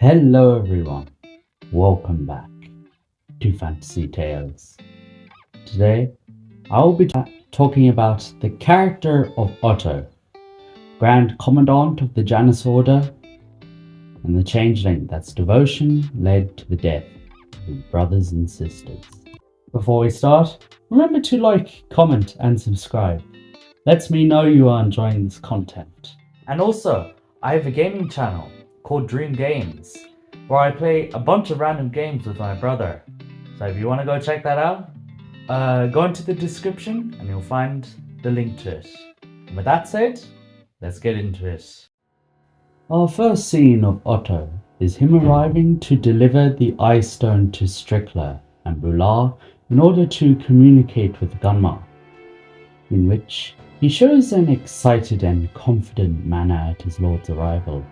Hello everyone, welcome back to Fantasy Tales. Today I will be talking about the character of Otto, Grand Commandant of the Janus Order, and the changeling that's devotion led to the death of his brothers and sisters. Before we start, remember to like, comment and subscribe. Lets me know you are enjoying this content. And also, I have a gaming channel called Dream Games, where I play a bunch of random games with my brother. So if you want to go check that out, go into the description and you'll find the link to it. And with that said, let's get into it. Our first scene of Otto is him arriving to deliver the Ice Stone to Strickler and Bular in order to communicate with Gunmar, in which he shows an excited and confident manner at his lord's arrival.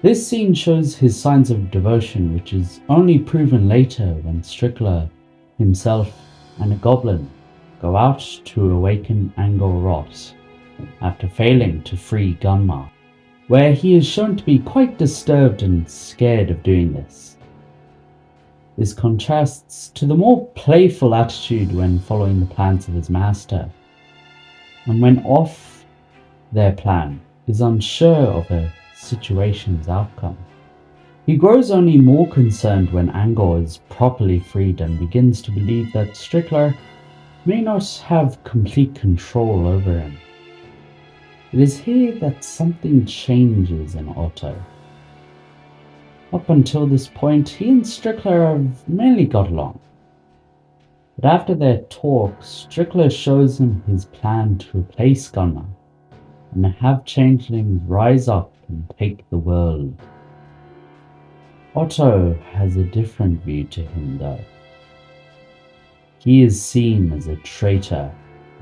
This scene shows his signs of devotion, which is only proven later when Strickler himself and a goblin go out to awaken Angor Rot after failing to free Gunmar, where he is shown to be quite disturbed and scared of doing this. This contrasts to the more playful attitude when following the plans of his master, and when off their plan is unsure of a situation's outcome. He grows only more concerned when Angor is properly freed and begins to believe that Strickler may not have complete control over him. It is here that something changes in Otto. Up until this point, he and Strickler have mainly got along. But after their talk, Strickler shows him his plan to replace Gunmar and have changelings rise up and take the world. Otto has a different view to him though. He is seen as a traitor,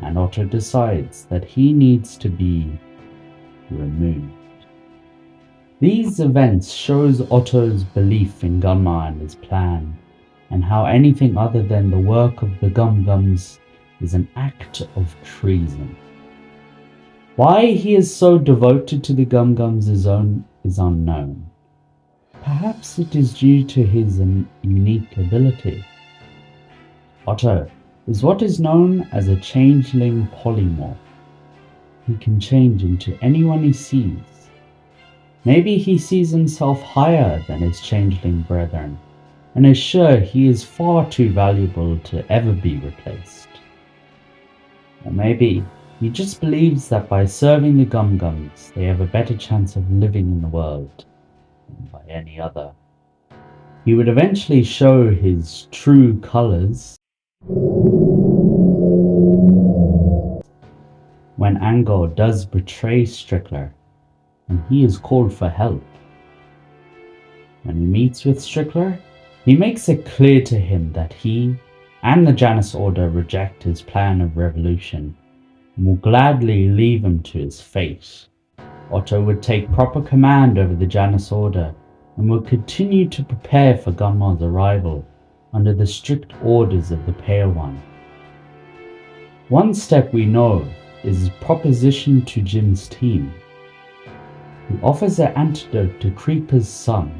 and Otto decides that he needs to be removed. These events shows Otto's belief in Gunmar and his plan, and how anything other than the work of the Gum-Gums is an act of treason. Why he is so devoted to the Gum-Gums is unknown. Perhaps it is due to his unique ability. Otto is what is known as a changeling polymorph. He can change into anyone he sees. Maybe he sees himself higher than his changeling brethren, and is sure he is far too valuable to ever be replaced. Or maybe he just believes that by serving the Gum-Gums, they have a better chance of living in the world than by any other. He would eventually show his true colors when Angor does betray Strickler, and he is called for help. When he meets with Strickler, he makes it clear to him that he and the Janus Order reject his plan of revolution and will gladly leave him to his fate. Otto would take proper command over the Janus Order and will continue to prepare for Gunmar's arrival under the strict orders of the Pale One. One step we know is his proposition to Jim's team. He offers an antidote to Creeper's son,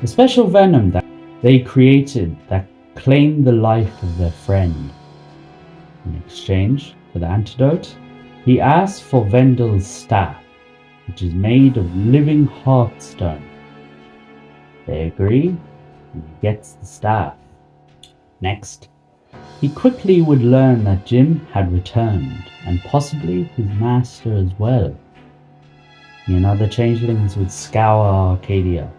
a special venom that they created that claimed the life of their friend. In exchange for the antidote, he asks for Vendel's staff, which is made of living heartstone. They agree, and he gets the staff. Next, he quickly would learn that Jim had returned, and possibly his master as well. He and other changelings would scour Arcadia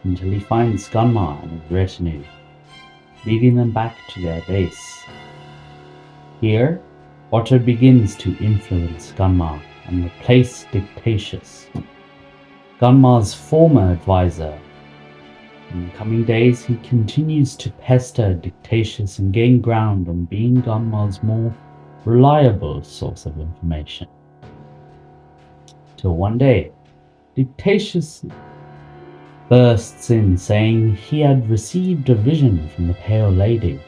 until he finds Gunmar and his retinue, leading them back to their base. Here, Otto begins to influence Gunmar and replace Dictatius, Gunmar's former advisor. In the coming days, he continues to pester Dictatius and gain ground on being Gunmar's more reliable source of information. Till one day, Dictatius bursts in saying he had received a vision from the Pale Lady.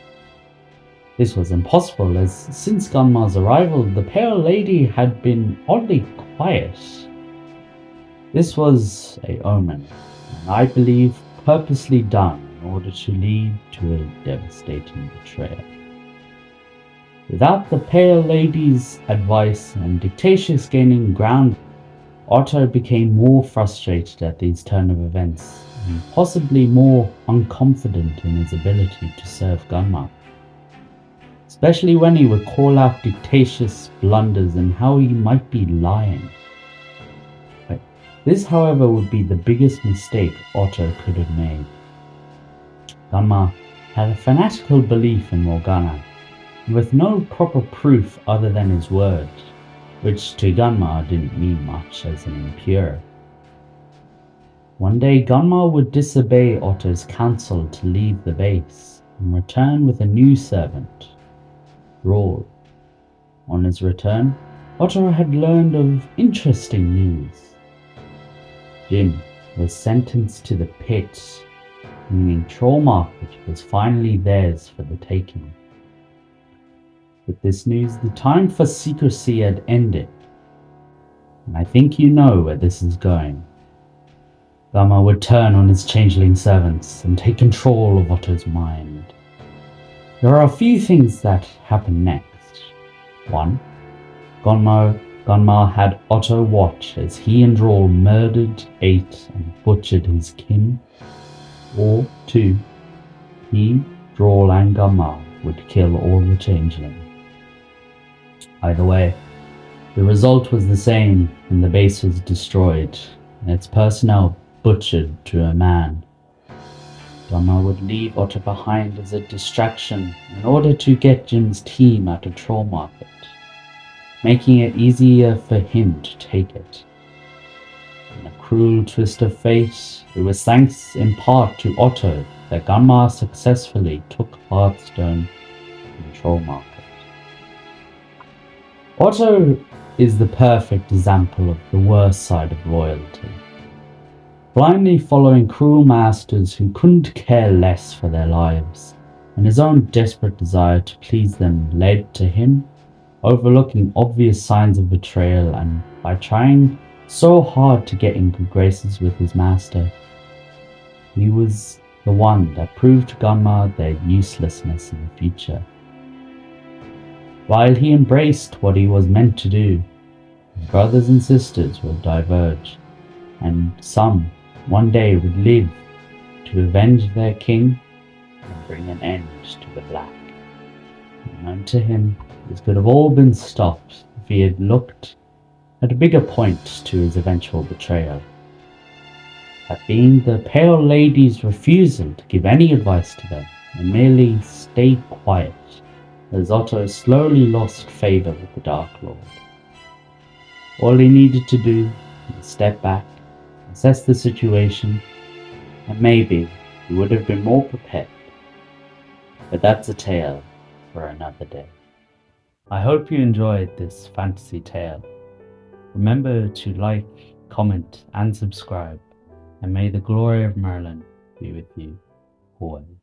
This was impossible, as since Gunmar's arrival, the Pale Lady had been oddly quiet. This was an omen, and I believe purposely done in order to lead to a devastating betrayal. Without the Pale Lady's advice and dictatorship gaining ground, Otto became more frustrated at these turn of events and possibly more unconfident in his ability to serve Gunmar, especially when he would call out dictator's blunders and how he might be lying. This, however, would be the biggest mistake Otto could have made. Gunmar had a fanatical belief in Morgana, with no proper proof other than his word, which to Gunmar didn't mean much as an impure. One day Gunmar would disobey Otto's counsel to leave the base and return with a new servant, Rawl. On his return, Otto had learned of interesting news. Jim was sentenced to the pit, meaning Troll Market was finally theirs for the taking. With this news, the time for secrecy had ended, and I think you know where this is going. Gunmar would turn on his changeling servants and take control of Otto's mind. There are a few things that happen next. 1. Gunmar had Otto watch as he and Rawl murdered, ate, and butchered his kin. Or 2. He, Rawl, and Gunmar would kill all the changelings. Either way, the result was the same, and the base was destroyed, and its personnel butchered to a man. Gunmar would leave Otto behind as a distraction in order to get Jim's team out of Troll Market, making it easier for him to take it. In a cruel twist of fate, it was thanks in part to Otto that Gunmar successfully took Hearthstone in Troll Market. Otto is the perfect example of the worst side of loyalty. Blindly following cruel masters who couldn't care less for their lives, and his own desperate desire to please them led to him overlooking obvious signs of betrayal, and by trying so hard to get in good graces with his master, he was the one that proved to Gunmar their uselessness in the future. While he embraced what he was meant to do, his brothers and sisters would diverge, and some one day would live to avenge their king and bring an end to the Black. Known to him, this could have all been stopped if he had looked at a bigger point to his eventual betrayal. That being the Pale Lady's refusal to give any advice to them and merely stay quiet, as Otto slowly lost favor with the Dark Lord. All he needed to do was step back, assess the situation, and maybe he would have been more prepared. But that's a tale for another day. I hope you enjoyed this fantasy tale. Remember to like, comment, and subscribe, and may the glory of Merlin be with you always.